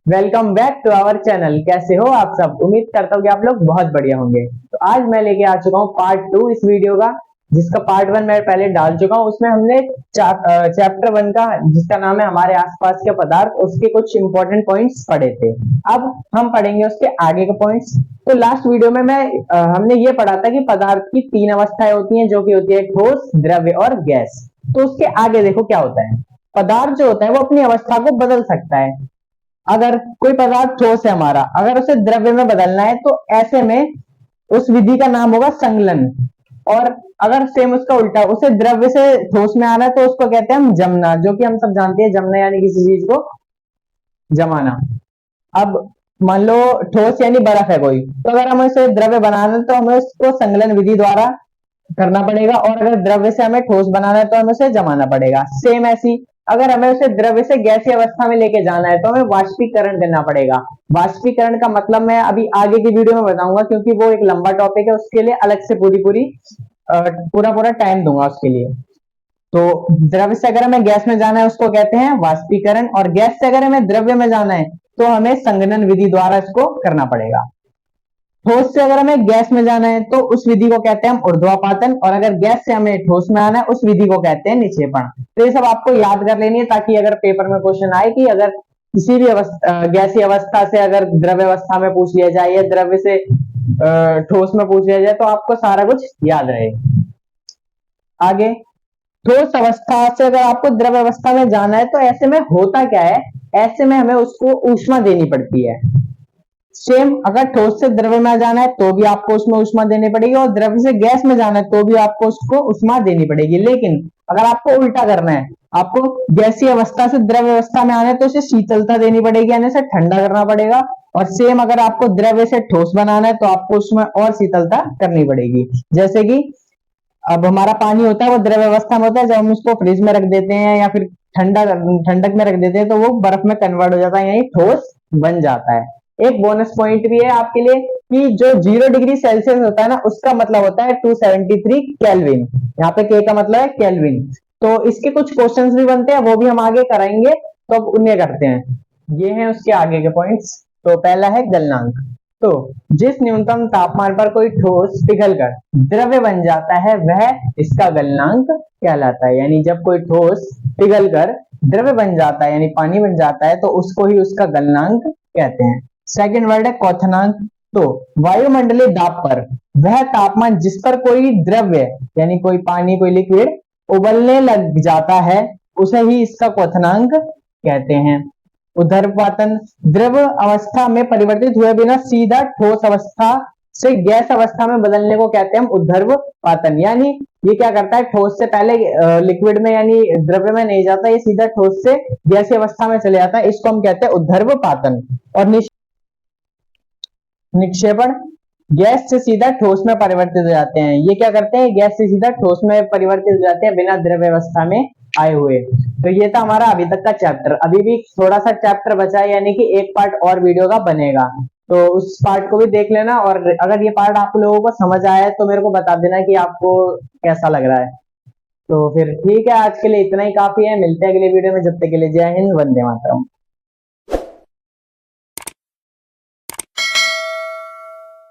Welcome back to our channel. कैसे हो आप सब? उम्मीद करता हूँ कि आप लोग बहुत बढ़िया होंगे। तो आज मैं लेके आ चुका हूँ पार्ट 2 इस वीडियो का, जिसका पार्ट 1 मैं पहले डाल चुका हूँ। उसमें हमने चैप्टर 1 का, जिसका नाम है हमारे आसपास के पदार्थ, उसके कुछ इंपॉर्टेंट पॉइंट्स पढ़े थे। अब हम पढ़ेंगे उसके आगे के पॉइंट्स। तो लास्ट वीडियो में हमने ये पढ़ा था कि पदार्थ की 3 अवस्थाएं होती हैं, जो कि होती है ठोस, द्रव्य और गैस। तो उसके आगे देखो क्या होता है। पदार्थ जो होता है वो अपनी अवस्था को बदल सकता है। अगर कोई पदार्थ ठोस है हमारा, अगर उसे द्रव्य में बदलना है तो ऐसे में उस विधि का नाम होगा संगलन। और अगर सेम उसका उल्टा, उसे द्रव्य से ठोस में आना है तो उसको कहते हैं हम जमना, जो कि हम सब जानते हैं जमना यानी किसी चीज को जमाना। अब मान लो ठोस यानी बर्फ है कोई, तो अगर हमें उसे द्रव्य बनाना है तो हमें उसको संगलन विधि द्वारा करना पड़ेगा, और अगर द्रव्य से हमें ठोस बनाना है तो हमें उसे जमाना पड़ेगा। सेम ऐसी अगर हमें उसे द्रव्य से गैसीय अवस्था में लेके जाना है तो हमें वाष्पीकरण करना पड़ेगा। वाष्पीकरण का मतलब मैं अभी आगे की वीडियो में बताऊंगा, क्योंकि वो एक लंबा टॉपिक है, उसके लिए अलग से पूरा पूरा टाइम दूंगा उसके लिए। तो द्रव्य से अगर हमें गैस में जाना है उसको कहते हैं वाष्पीकरण, और गैस से अगर हमें द्रव्य में जाना है तो हमें संघनन विधि द्वारा इसको करना पड़ेगा। ठोस से अगर हमें गैस में जाना है तो उस विधि को कहते हैं हम ऊर्ध्वापातन, और अगर गैस से हमें ठोस में आना है उस विधि को कहते हैं निक्षेपण। तो ये सब आपको याद कर लेनी है, ताकि अगर पेपर में क्वेश्चन आए कि अगर किसी भी गैसीय अवस्था से अगर द्रव्य अवस्था में पूछ लिया जाए या द्रव्य से ठोस में पूछ लिया जाए तो आपको सारा कुछ याद रहे। आगे ठोस अवस्था से अगर आपको द्रव्य अवस्था में जाना है तो ऐसे में होता क्या है, ऐसे में हमें उसको ऊष्मा देनी पड़ती है। सेम अगर ठोस से द्रव्य में जाना है तो भी आपको उसमें ऊष्मा देनी पड़ेगी, और द्रव्य से गैस में जाना है तो भी आपको उसको ऊष्मा देनी पड़ेगी। लेकिन अगर आपको उल्टा करना है, आपको गैसीय अवस्था से द्रव्य अवस्था में आना है तो उसे शीतलता देनी पड़ेगी, यानी से ठंडा करना पड़ेगा। और सेम अगर आपको द्रव्य से ठोस बनाना है तो आपको उसमें और शीतलता करनी पड़ेगी। जैसे कि अब हमारा पानी होता है वो द्रव्य अवस्था में होता है, जब हम उसको फ्रिज में रख देते हैं या फिर ठंडक में रख देते हैं तो वो बर्फ में कन्वर्ट हो जाता है, यानी ठोस बन जाता है। एक बोनस पॉइंट भी है आपके लिए कि जो 0 डिग्री सेल्सियस होता है ना, उसका मतलब होता है 273 केल्विन। यहाँ पे के का मतलब है केल्विन। तो इसके कुछ क्वेश्चंस भी बनते हैं, वो भी हम आगे कराएंगे, तो अब उन्हें करते हैं। ये हैं उसके आगे के पॉइंट्स। तो पहला है गलनांक। तो जिस न्यूनतम तापमान पर कोई ठोस पिघलकर द्रव्य बन जाता है वह इसका गलनांक कहलाता है। यानी जब कोई ठोस पिघलकर द्रव्य बन जाता है यानी पानी बन जाता है तो उसको ही उसका गलनांक कहते हैं। सेकंड वर्ड है क्वथनांक। तो वायुमंडलीय दाब पर वह तापमान जिस पर कोई द्रव्य यानी कोई पानी कोई लिक्विड उबलने लग जाता है उसे ही इसका क्वथनांक कहते हैं। ऊर्ध्वपातन द्रव अवस्था में परिवर्तित हुए बिना सीधा ठोस अवस्था से गैस अवस्था में बदलने को कहते हैं हम ऊर्ध्वपातन। यानी ये क्या करता है, ठोस से पहले लिक्विड में यानी द्रव्य में नहीं जाता, ये सीधा ठोस से गैसीय अवस्था में चले जाता है, इसको हम कहते हैं ऊर्ध्वपातन। और निक्षेपण गैस से सीधा ठोस में परिवर्तित हो जाते हैं। ये क्या करते हैं, गैस से सीधा ठोस में परिवर्तित हो जाते हैं बिना द्रव्य अवस्था में आए हुए। तो ये था हमारा अभी तक का चैप्टर। अभी भी थोड़ा सा चैप्टर बचा है, यानी कि एक पार्ट और वीडियो का बनेगा, तो उस पार्ट को भी देख लेना। और अगर ये पार्ट आप लोगों को समझ आया है तो मेरे को बता देना कि आपको कैसा लग रहा है। तो फिर ठीक है, आज के लिए इतना ही काफी है। मिलते हैं अगले वीडियो में, जब तक के लिए जय हिंद, वंदे मातरम।